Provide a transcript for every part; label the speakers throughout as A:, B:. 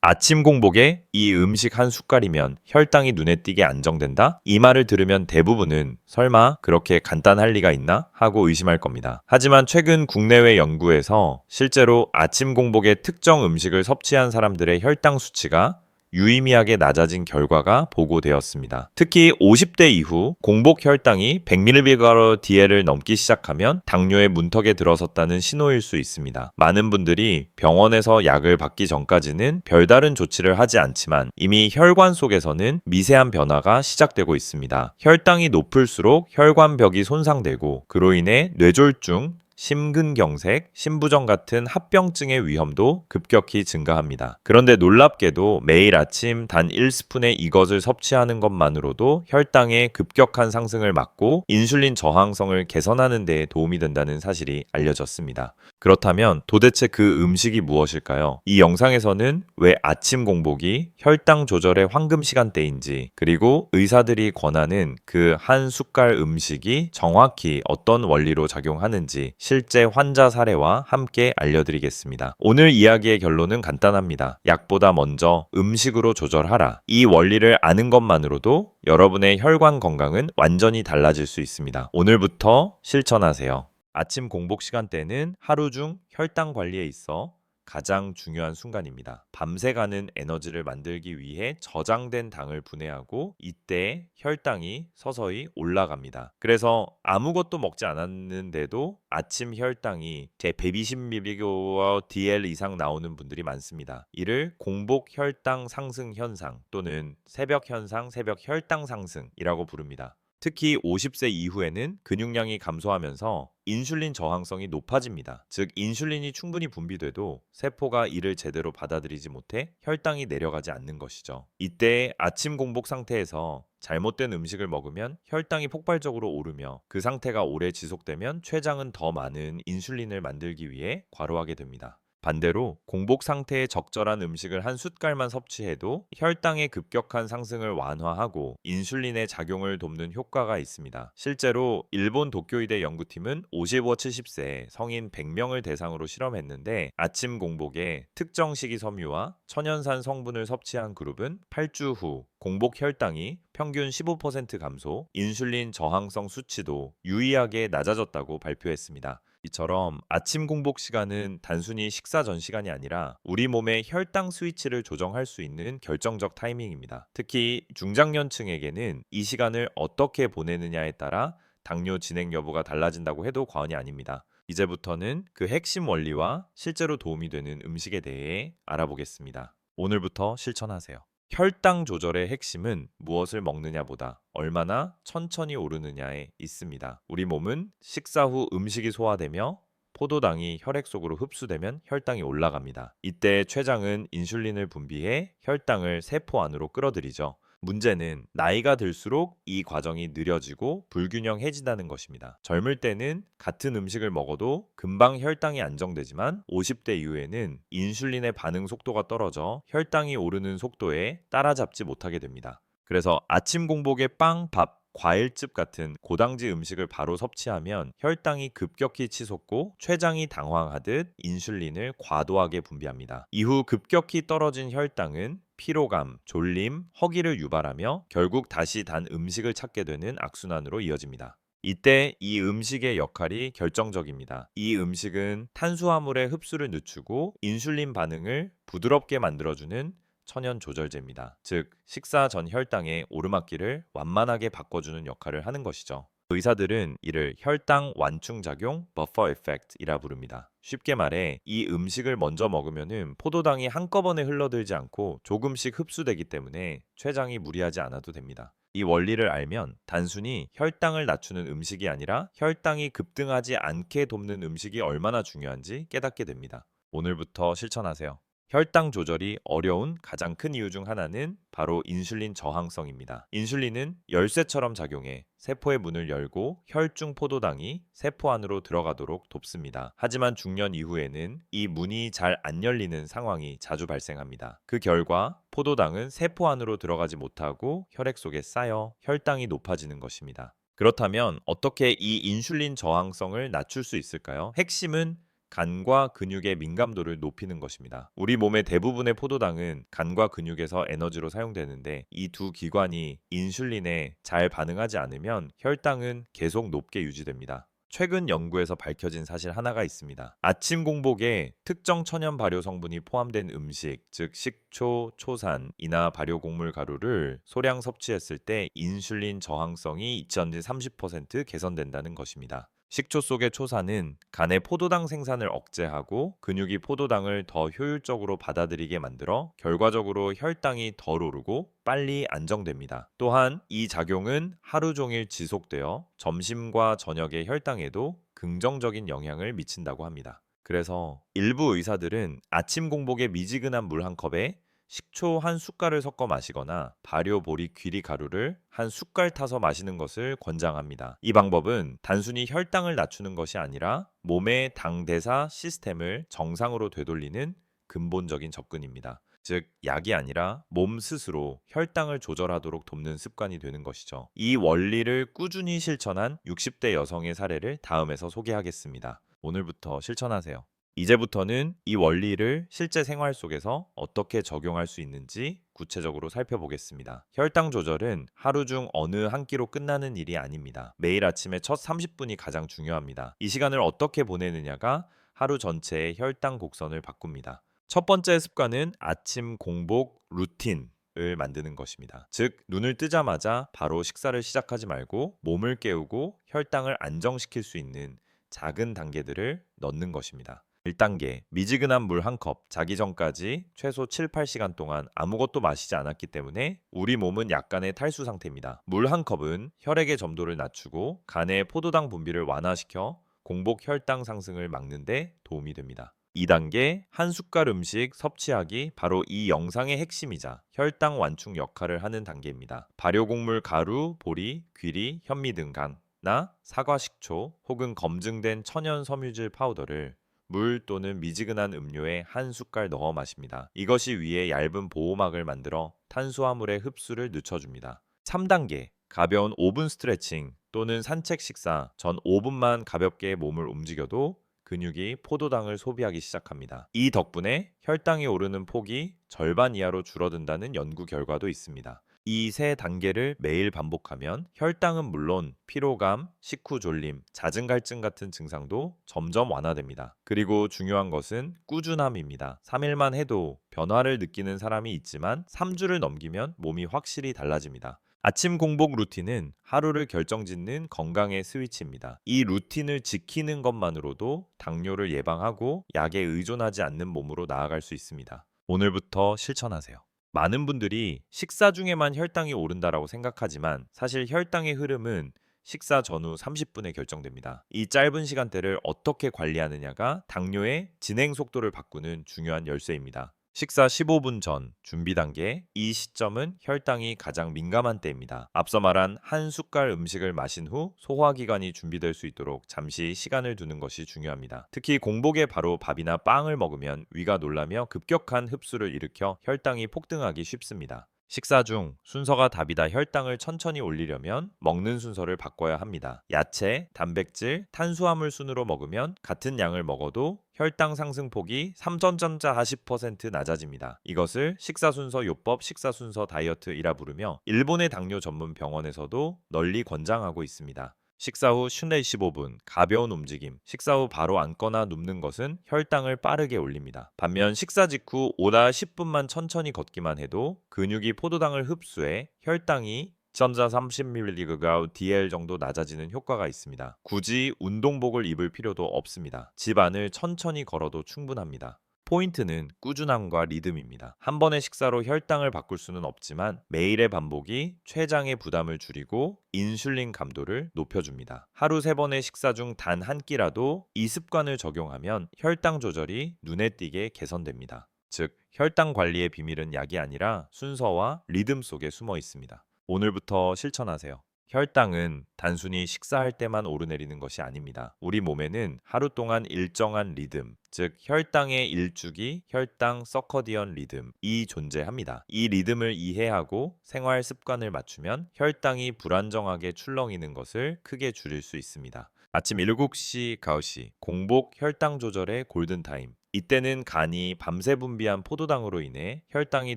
A: 아침 공복에 이 음식 한 숟갈이면 혈당이 눈에 띄게 안정된다? 이 말을 들으면 대부분은 설마 그렇게 간단할 리가 있나? 하고 의심할 겁니다. 하지만 최근 국내외 연구에서 실제로 아침 공복에 특정 음식을 섭취한 사람들의 혈당 수치가 유의미하게 낮아진 결과가 보고되었습니다. 특히 50대 이후 공복 혈당이 100mg/dl을 넘기 시작하면 당뇨의 문턱에 들어섰다는 신호일 수 있습니다. 많은 분들이 병원에서 약을 받기 전까지는 별다른 조치를 하지 않지만 이미 혈관 속에서는 미세한 변화가 시작되고 있습니다. 혈당이 높을수록 혈관벽이 손상되고 그로 인해 뇌졸중, 심근경색, 심부정 같은 합병증의 위험도 급격히 증가합니다. 그런데 놀랍게도 매일 아침 단 1스푼의 이것을 섭취하는 것만으로도 혈당의 급격한 상승을 막고 인슐린 저항성을 개선하는 데 도움이 된다는 사실이 알려졌습니다. 그렇다면 도대체 그 음식이 무엇일까요? 이 영상에서는 왜 아침 공복이 혈당 조절의 황금 시간대인지, 그리고 의사들이 권하는 그 한 숟갈 음식이 정확히 어떤 원리로 작용하는지 실제 환자 사례와 함께 알려드리겠습니다. 오늘 이야기의 결론은 간단합니다. 약보다 먼저 음식으로 조절하라. 이 원리를 아는 것만으로도 여러분의 혈관 건강은 완전히 달라질 수 있습니다. 오늘부터 실천하세요. 아침 공복 시간대는 하루 중 혈당 관리에 있어 가장 중요한 순간입니다. 밤새 가는 에너지를 만들기 위해 저장된 당을 분해하고 이때 혈당이 서서히 올라갑니다. 그래서 아무것도 먹지 않았는데도 아침 혈당이 제 120mg/dl 이상 나오는 분들이 많습니다. 이를 공복 혈당 상승 현상 또는 새벽 현상, 새벽 혈당 상승이라고 부릅니다. 특히 50세 이후에는 근육량이 감소하면서 인슐린 저항성이 높아집니다. 즉, 인슐린이 충분히 분비돼도 세포가 이를 제대로 받아들이지 못해 혈당이 내려가지 않는 것이죠. 이때 아침 공복 상태에서 잘못된 음식을 먹으면 혈당이 폭발적으로 오르며 그 상태가 오래 지속되면 췌장은 더 많은 인슐린을 만들기 위해 과로하게 됩니다. 반대로 공복 상태에 적절한 음식을 한 숟갈만 섭취해도 혈당의 급격한 상승을 완화하고 인슐린의 작용을 돕는 효과가 있습니다. 실제로 일본 도쿄의대 연구팀은 55-70세 성인 100명을 대상으로 실험했는데 아침 공복에 특정 식이섬유와 천연산 성분을 섭취한 그룹은 8주 후 공복 혈당이 평균 15% 감소, 인슐린 저항성 수치도 유의하게 낮아졌다고 발표했습니다. 이처럼 아침 공복 시간은 단순히 식사 전 시간이 아니라 우리 몸의 혈당 스위치를 조정할 수 있는 결정적 타이밍입니다. 특히 중장년층에게는 이 시간을 어떻게 보내느냐에 따라 당뇨 진행 여부가 달라진다고 해도 과언이 아닙니다. 이제부터는 그 핵심 원리와 실제로 도움이 되는 음식에 대해 알아보겠습니다. 오늘부터 실천하세요. 혈당 조절의 핵심은 무엇을 먹느냐보다 얼마나 천천히 오르느냐에 있습니다. 우리 몸은 식사 후 음식이 소화되며 포도당이 혈액 속으로 흡수되면 혈당이 올라갑니다. 이때 췌장은 인슐린을 분비해 혈당을 세포 안으로 끌어들이죠. 문제는 나이가 들수록 이 과정이 느려지고 불균형해진다는 것입니다. 젊을 때는 같은 음식을 먹어도 금방 혈당이 안정되지만 50대 이후에는 인슐린의 반응 속도가 떨어져 혈당이 오르는 속도에 따라잡지 못하게 됩니다. 그래서 아침 공복에 빵, 밥, 과일즙 같은 고당지 음식을 바로 섭취하면 혈당이 급격히 치솟고 췌장이 당황하듯 인슐린을 과도하게 분비합니다. 이후 급격히 떨어진 혈당은 피로감, 졸림, 허기를 유발하며 결국 다시 단 음식을 찾게 되는 악순환으로 이어집니다. 이때 이 음식의 역할이 결정적입니다. 이 음식은 탄수화물의 흡수를 늦추고 인슐린 반응을 부드럽게 만들어주는 천연 조절제입니다. 즉, 식사 전 혈당의 오르막길을 완만하게 바꿔주는 역할을 하는 것이죠. 의사들은 이를 혈당 완충작용 버퍼 에펙트이라 부릅니다. 쉽게 말해 이 음식을 먼저 먹으면은 포도당이 한꺼번에 흘러들지 않고 조금씩 흡수되기 때문에 췌장이 무리하지 않아도 됩니다. 이 원리를 알면 단순히 혈당을 낮추는 음식이 아니라 혈당이 급등하지 않게 돕는 음식이 얼마나 중요한지 깨닫게 됩니다. 오늘부터 실천하세요. 혈당 조절이 어려운 가장 큰 이유 중 하나는 바로 인슐린 저항성입니다. 인슐린은 열쇠처럼 작용해 세포의 문을 열고 혈중 포도당이 세포 안으로 들어가도록 돕습니다. 하지만 중년 이후에는 이 문이 잘 안 열리는 상황이 자주 발생합니다. 그 결과 포도당은 세포 안으로 들어가지 못하고 혈액 속에 쌓여 혈당이 높아지는 것입니다. 그렇다면 어떻게 이 인슐린 저항성을 낮출 수 있을까요? 핵심은 간과 근육의 민감도를 높이는 것입니다. 우리 몸의 대부분의 포도당은 간과 근육에서 에너지로 사용되는데 이 두 기관이 인슐린에 잘 반응하지 않으면 혈당은 계속 높게 유지됩니다. 최근 연구에서 밝혀진 사실 하나가 있습니다. 아침 공복에 특정 천연 발효 성분이 포함된 음식, 즉 식초, 초산이나 발효 곡물 가루를 소량 섭취했을 때 인슐린 저항성이 20-30% 개선된다는 것입니다. 식초 속의 초산은 간의 포도당 생산을 억제하고 근육이 포도당을 더 효율적으로 받아들이게 만들어 결과적으로 혈당이 덜 오르고 빨리 안정됩니다. 또한 이 작용은 하루 종일 지속되어 점심과 저녁의 혈당에도 긍정적인 영향을 미친다고 합니다. 그래서 일부 의사들은 아침 공복에 미지근한 물 한 컵에 식초 한 숟갈을 섞어 마시거나 발효 보리 귀리 가루를 한 숟갈 타서 마시는 것을 권장합니다. 이 방법은 단순히 혈당을 낮추는 것이 아니라 몸의 당 대사 시스템을 정상으로 되돌리는 근본적인 접근입니다. 즉, 약이 아니라 몸 스스로 혈당을 조절하도록 돕는 습관이 되는 것이죠. 이 원리를 꾸준히 실천한 60대 여성의 사례를 다음에서 소개하겠습니다. 오늘부터 실천하세요. 이제부터는 이 원리를 실제 생활 속에서 어떻게 적용할 수 있는지 구체적으로 살펴보겠습니다. 혈당 조절은 하루 중 어느 한 끼로 끝나는 일이 아닙니다. 매일 아침에 첫 30분이 가장 중요합니다. 이 시간을 어떻게 보내느냐가 하루 전체의 혈당 곡선을 바꿉니다. 첫 번째 습관은 아침 공복 루틴을 만드는 것입니다. 즉, 눈을 뜨자마자 바로 식사를 시작하지 말고 몸을 깨우고 혈당을 안정시킬 수 있는 작은 단계들을 넣는 것입니다. 1단계, 미지근한 물 한 컵, 자기 전까지 최소 7-8시간 동안 아무것도 마시지 않았기 때문에 우리 몸은 약간의 탈수 상태입니다. 물 한 컵은 혈액의 점도를 낮추고 간의 포도당 분비를 완화시켜 공복 혈당 상승을 막는 데 도움이 됩니다. 2단계, 한 숟갈 음식 섭취하기, 바로 이 영상의 핵심이자 혈당 완충 역할을 하는 단계입니다. 발효곡물 가루, 보리, 귀리, 현미등간나 사과 식초 혹은 검증된 천연 섬유질 파우더를 물 또는 미지근한 음료에 한 숟갈 넣어 마십니다. 이것이 위에 얇은 보호막을 만들어 탄수화물의 흡수를 늦춰줍니다. 3단계, 가벼운 5분 스트레칭 또는 산책 식사 전 5분만 가볍게 몸을 움직여도 근육이 포도당을 소비하기 시작합니다. 이 덕분에 혈당이 오르는 폭이 절반 이하로 줄어든다는 연구 결과도 있습니다. 이 세 단계를 매일 반복하면 혈당은 물론 피로감, 식후 졸림, 잦은 갈증 같은 증상도 점점 완화됩니다. 그리고 중요한 것은 꾸준함입니다. 3일만 해도 변화를 느끼는 사람이 있지만 3주를 넘기면 몸이 확실히 달라집니다. 아침 공복 루틴은 하루를 결정짓는 건강의 스위치입니다. 이 루틴을 지키는 것만으로도 당뇨를 예방하고 약에 의존하지 않는 몸으로 나아갈 수 있습니다. 오늘부터 실천하세요. 많은 분들이 식사 중에만 혈당이 오른다라고 생각하지만 사실 혈당의 흐름은 식사 전후 30분에 결정됩니다. 이 짧은 시간대를 어떻게 관리하느냐가 당뇨의 진행 속도를 바꾸는 중요한 열쇠입니다. 식사 15분 전 준비 단계, 이 시점은 혈당이 가장 민감한 때입니다. 앞서 말한 한 숟갈 음식을 마신 후 소화기관이 준비될 수 있도록 잠시 시간을 두는 것이 중요합니다. 특히 공복에 바로 밥이나 빵을 먹으면 위가 놀라며 급격한 흡수를 일으켜 혈당이 폭등하기 쉽습니다. 식사 중 순서가 답이다 혈당을 천천히 올리려면 먹는 순서를 바꿔야 합니다. 야채, 단백질, 탄수화물 순으로 먹으면 같은 양을 먹어도 혈당 상승폭이 삼전전자 40% 낮아집니다. 이것을 식사 순서 요법, 식사 순서 다이어트이라 부르며 일본의 당뇨 전문 병원에서도 널리 권장하고 있습니다. 식사 후 슈네 15분, 가벼운 움직임, 식사 후 바로 앉거나 눕는 것은 혈당을 빠르게 올립니다. 반면 식사 직후 5-10분만 천천히 걷기만 해도 근육이 포도당을 흡수해 혈당이 2030mg DL 정도 낮아지는 효과가 있습니다. 굳이 운동복을 입을 필요도 없습니다. 집 안을 천천히 걸어도 충분합니다. 포인트는 꾸준함과 리듬입니다. 한 번의 식사로 혈당을 바꿀 수는 없지만 매일의 반복이 췌장의 부담을 줄이고 인슐린 감도를 높여줍니다. 하루 3번의 식사 중 단 한 끼라도 이 습관을 적용하면 혈당 조절이 눈에 띄게 개선됩니다. 즉, 혈당 관리의 비밀은 약이 아니라 순서와 리듬 속에 숨어 있습니다. 오늘부터 실천하세요. 혈당은 단순히 식사할 때만 오르내리는 것이 아닙니다. 우리 몸에는 하루 동안 일정한 리듬, 즉 혈당의 일주기, 혈당 서커디언 리듬이 존재합니다. 이 리듬을 이해하고 생활 습관을 맞추면 혈당이 불안정하게 출렁이는 것을 크게 줄일 수 있습니다. 아침 7시, 9시 공복 혈당 조절의 골든타임. 이때는 간이 밤새 분비한 포도당으로 인해 혈당이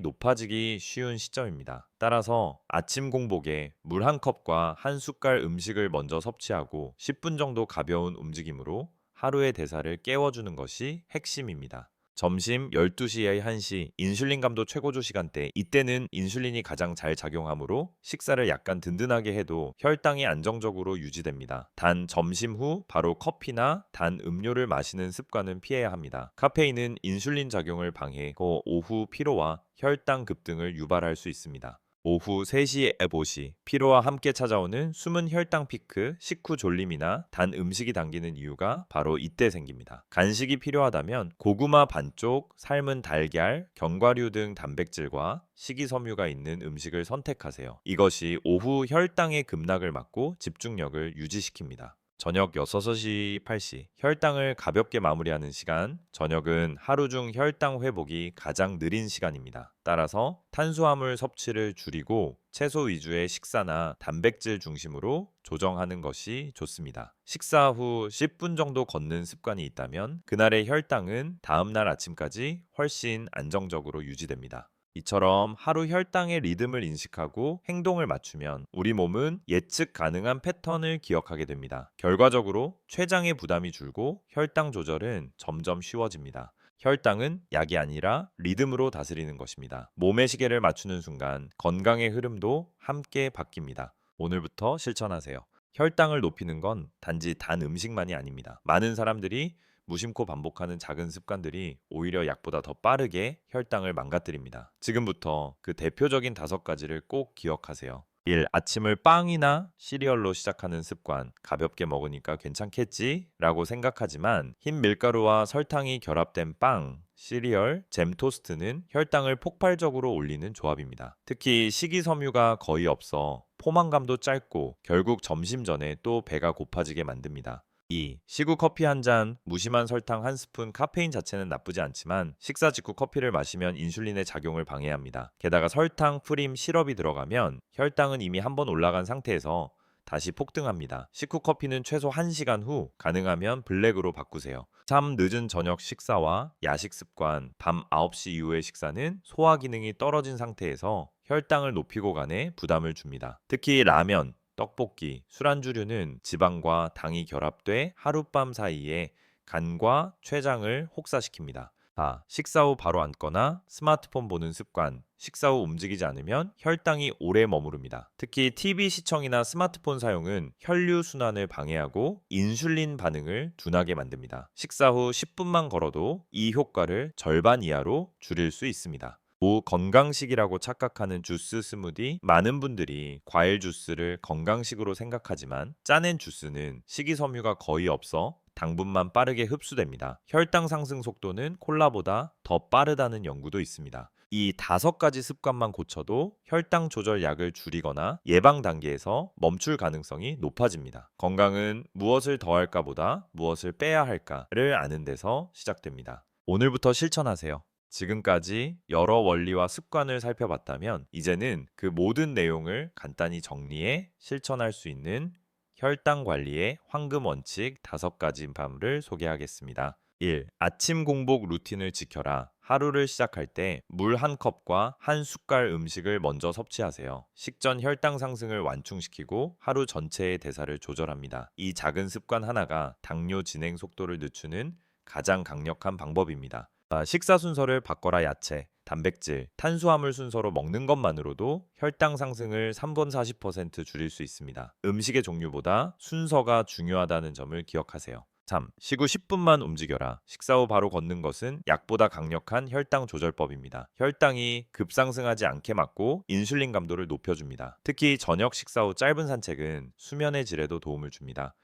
A: 높아지기 쉬운 시점입니다. 따라서 아침 공복에 물 한 컵과 한 숟갈 음식을 먼저 섭취하고 10분 정도 가벼운 움직임으로 하루의 대사를 깨워주는 것이 핵심입니다. 점심 12시에 1시 인슐린 감도 최고조 시간대. 이때는 인슐린이 가장 잘 작용하므로 식사를 약간 든든하게 해도 혈당이 안정적으로 유지됩니다. 단 점심 후 바로 커피나 단 음료를 마시는 습관은 피해야 합니다. 카페인은 인슐린 작용을 방해하고 오후 피로와 혈당 급등을 유발할 수 있습니다. 오후 3시, 5시 피로와 함께 찾아오는 숨은 혈당 피크, 식후 졸림이나 단 음식이 당기는 이유가 바로 이때 생깁니다. 간식이 필요하다면 고구마 반쪽, 삶은 달걀, 견과류 등 단백질과 식이섬유가 있는 음식을 선택하세요. 이것이 오후 혈당의 급락을 막고 집중력을 유지시킵니다. 저녁 6시, 8시 혈당을 가볍게 마무리하는 시간. 저녁은 하루 중 혈당 회복이 가장 느린 시간입니다. 따라서 탄수화물 섭취를 줄이고 채소 위주의 식사나 단백질 중심으로 조정하는 것이 좋습니다. 식사 후 10분 정도 걷는 습관이 있다면 그날의 혈당은 다음날 아침까지 훨씬 안정적으로 유지됩니다. 이처럼 하루 혈당의 리듬을 인식하고 행동을 맞추면 우리 몸은 예측 가능한 패턴을 기억하게 됩니다. 결과적으로 췌장의 부담이 줄고 혈당 조절은 점점 쉬워집니다. 혈당은 약이 아니라 리듬으로 다스리는 것입니다. 몸의 시계를 맞추는 순간 건강의 흐름도 함께 바뀝니다. 오늘부터 실천하세요. 혈당을 높이는 건 단지 단 음식만이 아닙니다. 많은 사람들이 무심코 반복하는 작은 습관들이 오히려 약보다 더 빠르게 혈당을 망가뜨립니다. 지금부터 그 대표적인 5가지를 꼭 기억하세요. 1. 아침을 빵이나 시리얼로 시작하는 습관. 가볍게 먹으니까 괜찮겠지? 라고 생각하지만 흰 밀가루와 설탕이 결합된 빵, 시리얼, 잼 토스트는 혈당을 폭발적으로 올리는 조합입니다. 특히 식이섬유가 거의 없어 포만감도 짧고 결국 점심 전에 또 배가 고파지게 만듭니다. 2. 시구 커피 한 잔, 무심한 설탕 한 스푼. 카페인 자체는 나쁘지 않지만 식사 직후 커피를 마시면 인슐린의 작용을 방해합니다. 게다가 설탕, 프림, 시럽이 들어가면 혈당은 이미 한번 올라간 상태에서 다시 폭등합니다. 식후 커피는 최소 1시간 후, 가능하면 블랙으로 바꾸세요. 3. 늦은 저녁 식사와 야식 습관. 밤 9시 이후의 식사는 소화 기능이 떨어진 상태에서 혈당을 높이고 가네 부담을 줍니다. 특히 라면, 떡볶이, 술안주류는 지방과 당이 결합돼 하룻밤 사이에 간과 췌장을 혹사시킵니다. 4. 식사 후 바로 앉거나 스마트폰 보는 습관. 식사 후 움직이지 않으면 혈당이 오래 머무릅니다. 특히 TV 시청이나 스마트폰 사용은 혈류순환을 방해하고 인슐린 반응을 둔하게 만듭니다. 식사 후 10분만 걸어도 이 효과를 절반 이하로 줄일 수 있습니다. 5. 건강식이라고 착각하는 주스 스무디. 많은 분들이 과일 주스를 건강식으로 생각하지만 짜낸 주스는 식이섬유가 거의 없어 당분만 빠르게 흡수됩니다. 혈당 상승 속도는 콜라보다 더 빠르다는 연구도 있습니다. 이 5가지 습관만 고쳐도 혈당 조절 약을 줄이거나 예방 단계에서 멈출 가능성이 높아집니다. 건강은 무엇을 더할까 보다 무엇을 빼야 할까를 아는 데서 시작됩니다. 오늘부터 실천하세요. 지금까지 여러 원리와 습관을 살펴봤다면 이제는 그 모든 내용을 간단히 정리해 실천할 수 있는 혈당 관리의 황금 원칙 5가지를 소개하겠습니다. 1. 아침 공복 루틴을 지켜라. 하루를 시작할 때 물 한 컵과 한 숟갈 음식을 먼저 섭취하세요. 식전 혈당 상승을 완충시키고 하루 전체의 대사를 조절합니다. 이 작은 습관 하나가 당뇨 진행 속도를 늦추는 가장 강력한 방법입니다. 식사 순서를 바꿔라. 야채, 단백질, 탄수화물 순서로 먹는 것만으로도 혈당 상승을 3번 40% 줄일 수 있습니다. 음식의 종류보다 순서가 중요하다는 점을 기억하세요. 3. 식후 10분만 움직여라. 식사 후 바로 걷는 것은 약보다 강력한 혈당 조절법입니다. 혈당이 급상승하지 않게 막고 인슐린 감도를 높여줍니다. 특히 저녁 식사 후 짧은 산책은 수면의 질에도 도움을 줍니다.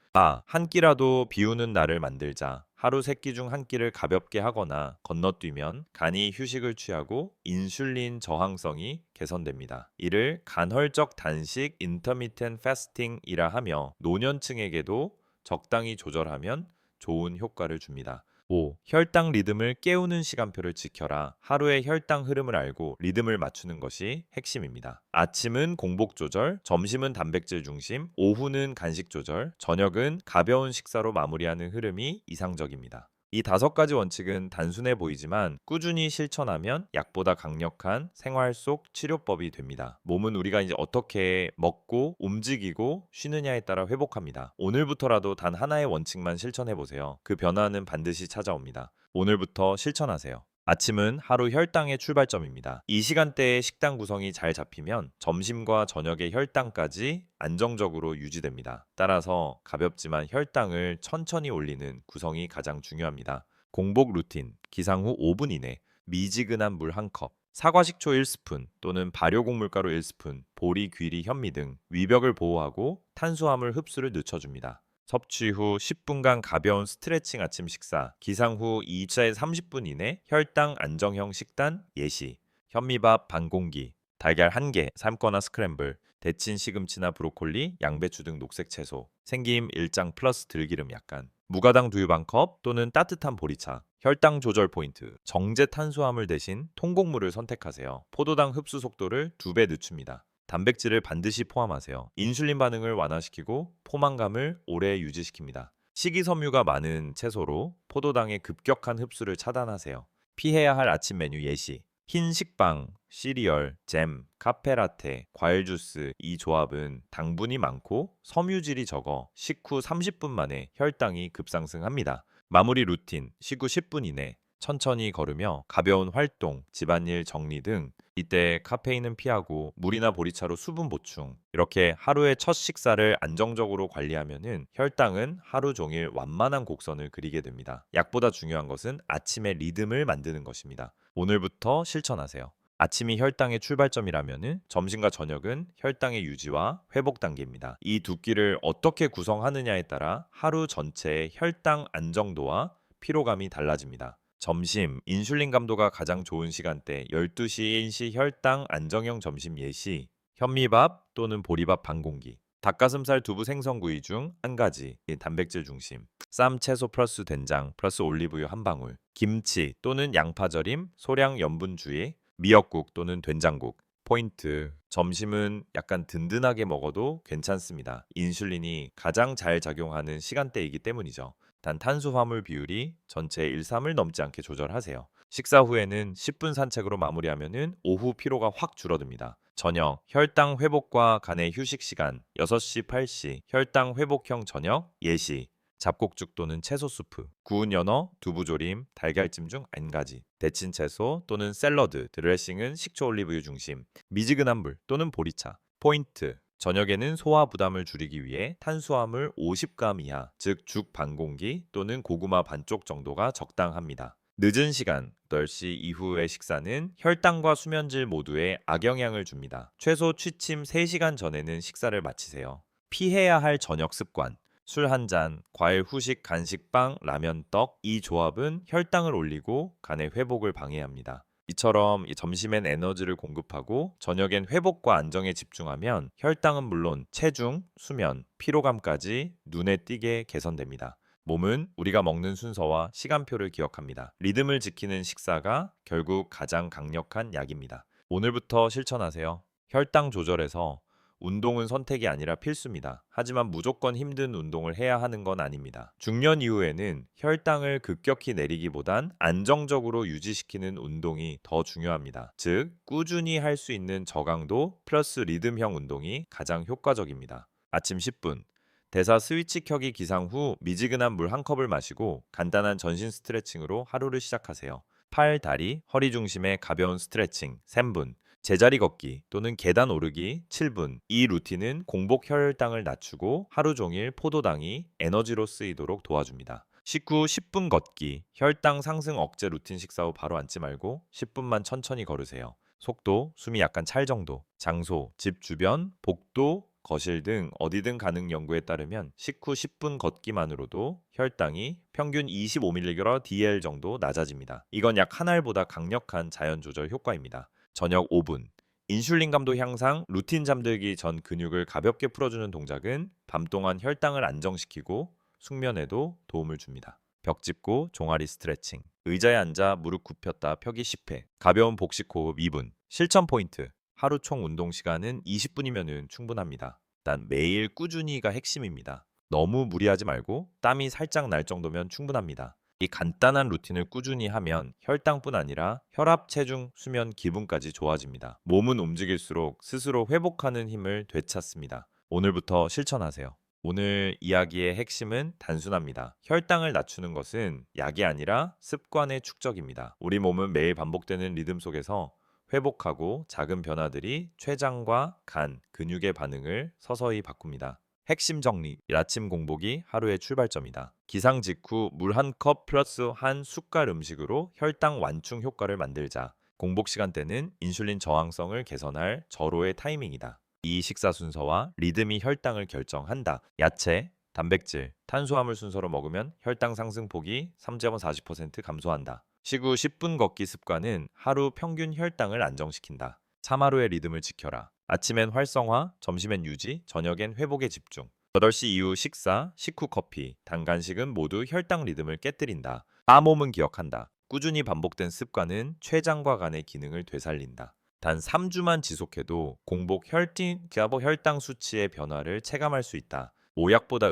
A: 한 끼라도 비우는 날을 만들자. 하루 3끼 중 1끼를 가볍게 하거나 건너뛰면 간이 휴식을 취하고 인슐린 저항성이 개선됩니다. 이를 간헐적 단식 (intermittent fasting이라 하며 노년층에게도 적당히 조절하면 좋은 효과를 줍니다. 5. 혈당 리듬을 깨우는 시간표를 지켜라. 하루의 혈당 흐름을 알고 리듬을 맞추는 것이 핵심입니다. 아침은 공복 조절, 점심은 단백질 중심, 오후는 간식 조절, 저녁은 가벼운 식사로 마무리하는 흐름이 이상적입니다. 이 5가지 원칙은 단순해 보이지만 꾸준히 실천하면 약보다 강력한 생활 속 치료법이 됩니다. 몸은 우리가 이제 어떻게 먹고 움직이고 쉬느냐에 따라 회복합니다. 오늘부터라도 단 하나의 원칙만 실천해 보세요. 그 변화는 반드시 찾아옵니다. 오늘부터 실천하세요. 아침은 하루 혈당의 출발점입니다. 이 시간대에 식단 구성이 잘 잡히면 점심과 저녁의 혈당까지 안정적으로 유지됩니다. 따라서 가볍지만 혈당을 천천히 올리는 구성이 가장 중요합니다. 공복 루틴, 기상 후 5분 이내, 미지근한 물 1컵, 사과식초 1스푼 또는 발효곡물가루 1스푼, 보리, 귀리, 현미 등 위벽을 보호하고 탄수화물 흡수를 늦춰줍니다. 섭취 후 10분간 가벼운 스트레칭 아침 식사, 기상 후 2차에 30분 이내 혈당 안정형 식단 예시, 현미밥 반 공기, 달걀 1개 삶거나 스크램블, 데친 시금치나 브로콜리, 양배추 등 녹색 채소, 생김 1장 플러스 들기름 약간, 무가당 두유 반컵 또는 따뜻한 보리차. 혈당 조절 포인트, 정제 탄수화물 대신 통곡물을 선택하세요. 포도당 흡수 속도를 2배 늦춥니다. 단백질을 반드시 포함하세요. 인슐린 반응을 완화시키고 포만감을 오래 유지시킵니다. 식이섬유가 많은 채소로 포도당의 급격한 흡수를 차단하세요. 피해야 할 아침 메뉴 예시. 흰 식빵, 시리얼, 잼, 카페라테, 과일 주스 이 조합은 당분이 많고 섬유질이 적어 식후 30분 만에 혈당이 급상승합니다. 마무리 루틴, 식후 10분 이내 천천히 걸으며 가벼운 활동, 집안일 정리 등 이때 카페인은 피하고 물이나 보리차로 수분 보충. 이렇게 하루의 첫 식사를 안정적으로 관리하면은 혈당은 하루 종일 완만한 곡선을 그리게 됩니다. 약보다 중요한 것은 아침의 리듬을 만드는 것입니다. 오늘부터 실천하세요. 아침이 혈당의 출발점이라면은 점심과 저녁은 혈당의 유지와 회복 단계입니다. 이 두 끼를 어떻게 구성하느냐에 따라 하루 전체의 혈당 안정도와 피로감이 달라집니다. 점심, 인슐린 감도가 가장 좋은 시간대 12시 인시 혈당 안정형 점심 예시, 현미밥 또는 보리밥 반 공기, 닭가슴살 두부 생선구이 중 한 가지, 단백질 중심, 쌈 채소 플러스 된장 플러스 올리브유 한 방울, 김치 또는 양파절임, 소량 염분주의, 미역국 또는 된장국. 포인트, 점심은 약간 든든하게 먹어도 괜찮습니다. 인슐린이 가장 잘 작용하는 시간대이기 때문이죠. 단 탄수화물 비율이 전체 1:3을 넘지 않게 조절하세요. 식사 후에는 10분 산책으로 마무리하면 오후 피로가 확 줄어듭니다. 저녁, 혈당 회복과 간의 휴식 시간 6시, 8시, 혈당 회복형 저녁, 예시, 잡곡죽 또는 채소 수프, 구운 연어, 두부조림, 달걀찜 중 한 가지, 데친 채소 또는 샐러드, 드레싱은 식초 올리브유 중심, 미지근한 물 또는 보리차. 포인트, 저녁에는 소화 부담을 줄이기 위해 탄수화물 50g 이하, 즉 죽 반 공기 또는 고구마 반쪽 정도가 적당합니다. 늦은 시간, 8시 이후의 식사는 혈당과 수면질 모두에 악영향을 줍니다. 최소 취침 3시간 전에는 식사를 마치세요. 피해야 할 저녁 습관, 술 한 잔, 과일 후식, 간식빵, 라면, 떡. 이 조합은 혈당을 올리고 간의 회복을 방해합니다. 이처럼 점심엔 에너지를 공급하고 저녁엔 회복과 안정에 집중하면 혈당은 물론 체중, 수면, 피로감까지 눈에 띄게 개선됩니다. 몸은 우리가 먹는 순서와 시간표를 기억합니다. 리듬을 지키는 식사가 결국 가장 강력한 약입니다. 오늘부터 실천하세요. 혈당 조절에서 운동은 선택이 아니라 필수입니다. 하지만 무조건 힘든 운동을 해야 하는 건 아닙니다. 중년 이후에는 혈당을 급격히 내리기보단 안정적으로 유지시키는 운동이 더 중요합니다. 즉, 꾸준히 할 수 있는 저강도 플러스 리듬형 운동이 가장 효과적입니다. 아침 10분, 대사 스위치 켜기 기상 후 미지근한 물 1컵을 마시고 간단한 전신 스트레칭으로 하루를 시작하세요. 팔, 다리, 허리 중심의 가벼운 스트레칭 3분, 제자리 걷기 또는 계단 오르기 7분. 이 루틴은 공복 혈당을 낮추고 하루 종일 포도당이 에너지로 쓰이도록 도와줍니다. 식후 10분 걷기, 혈당 상승 억제 루틴 식사 후 바로 앉지 말고 10분만 천천히 걸으세요. 속도, 숨이 약간 찰 정도, 장소, 집 주변, 복도, 거실 등 어디든 가능 연구에 따르면 식후 10분 걷기만으로도 혈당이 평균 25mg/dl 정도 낮아집니다. 이건 약 한 알보다 강력한 자연 조절 효과입니다. 저녁 5분. 인슐린 감도 향상, 루틴 잠들기 전 근육을 가볍게 풀어주는 동작은 밤 동안 혈당을 안정시키고 숙면에도 도움을 줍니다. 벽 짚고 종아리 스트레칭. 의자에 앉아 무릎 굽혔다 펴기 10회. 가벼운 복식 호흡 2분. 실천 포인트. 하루 총 운동 시간은 20분이면 충분합니다. 단 매일 꾸준히가 핵심입니다. 너무 무리하지 말고 땀이 살짝 날 정도면 충분합니다. 이 간단한 루틴을 꾸준히 하면 혈당뿐 아니라 혈압, 체중, 수면, 기분까지 좋아집니다. 몸은 움직일수록 스스로 회복하는 힘을 되찾습니다. 오늘부터 실천하세요. 오늘 이야기의 핵심은 단순합니다. 혈당을 낮추는 것은 약이 아니라 습관의 축적입니다. 우리 몸은 매일 반복되는 리듬 속에서 회복하고 작은 변화들이 췌장과 간, 근육의 반응을 서서히 바꿉니다. 핵심 정리, 아침 공복이 하루의 출발점이다. 기상 직후 물 한 컵 플러스 한 숟갈 음식으로 혈당 완충 효과를 만들자. 공복 시간대는 인슐린 저항성을 개선할 절호의 타이밍이다. 이 식사 순서와 리듬이 혈당을 결정한다. 야채, 단백질, 탄수화물 순서로 먹으면 혈당 상승폭이 3.40% 감소한다. 식후 10분 걷기 습관은 하루 평균 혈당을 안정시킨다. 3하루의 리듬을 지켜라. 아침엔 활성화, 점심엔 유지, 저녁엔 회복에 집중. 8시 이후 식사, 식후 커피, 단 간식은 모두 혈당 리듬을 깨뜨린다. 몸은 기억한다. 꾸준히 반복된 습관은 췌장과 간의 기능을 되살린다. 단 3주만 지속해도 공복 혈당 수치의 변화를 체감할 수 있다. 모약보다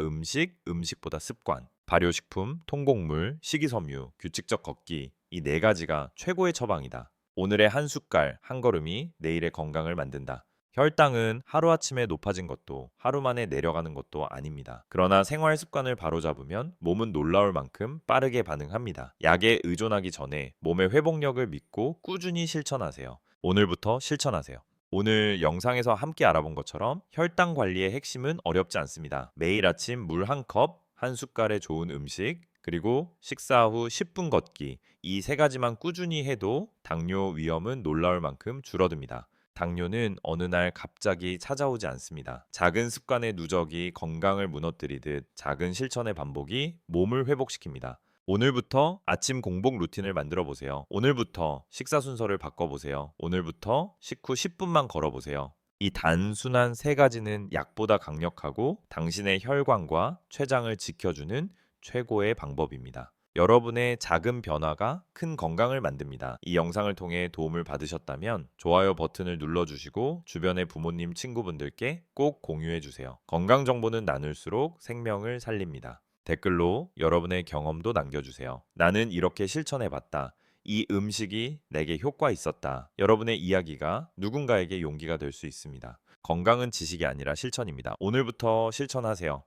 A: 음식보다 습관. 발효식품, 통곡물, 식이섬유, 규칙적 걷기 이 4가지가 최고의 처방이다. 오늘의 한 숟갈, 한 걸음이 내일의 건강을 만든다. 혈당은 하루아침에 높아진 것도 하루 만에 내려가는 것도 아닙니다. 그러나 생활 습관을 바로잡으면 몸은 놀라울 만큼 빠르게 반응합니다. 약에 의존하기 전에 몸의 회복력을 믿고 꾸준히 실천하세요. 오늘부터 실천하세요. 오늘 영상에서 함께 알아본 것처럼 혈당 관리의 핵심은 어렵지 않습니다. 매일 아침 물 한 컵, 한 숟갈의 좋은 음식, 그리고 식사 후 10분 걷기 이 3가지만 꾸준히 해도 당뇨 위험은 놀라울 만큼 줄어듭니다. 당뇨는 어느 날 갑자기 찾아오지 않습니다. 작은 습관의 누적이 건강을 무너뜨리듯 작은 실천의 반복이 몸을 회복시킵니다. 오늘부터 아침 공복 루틴을 만들어 보세요. 오늘부터 식사 순서를 바꿔보세요. 오늘부터 식후 10분만 걸어보세요. 이 단순한 3가지는 약보다 강력하고 당신의 혈관과 췌장을 지켜주는 최고의 방법입니다. 여러분의 작은 변화가 큰 건강을 만듭니다. 이 영상을 통해 도움을 받으셨다면 좋아요 버튼을 눌러주시고 주변의 부모님, 친구분들께 꼭 공유해주세요. 건강 정보는 나눌수록 생명을 살립니다. 댓글로 여러분의 경험도 남겨주세요. 나는 이렇게 실천해봤다. 이 음식이 내게 효과 있었다. 여러분의 이야기가 누군가에게 용기가 될 수 있습니다. 건강은 지식이 아니라 실천입니다. 오늘부터 실천하세요.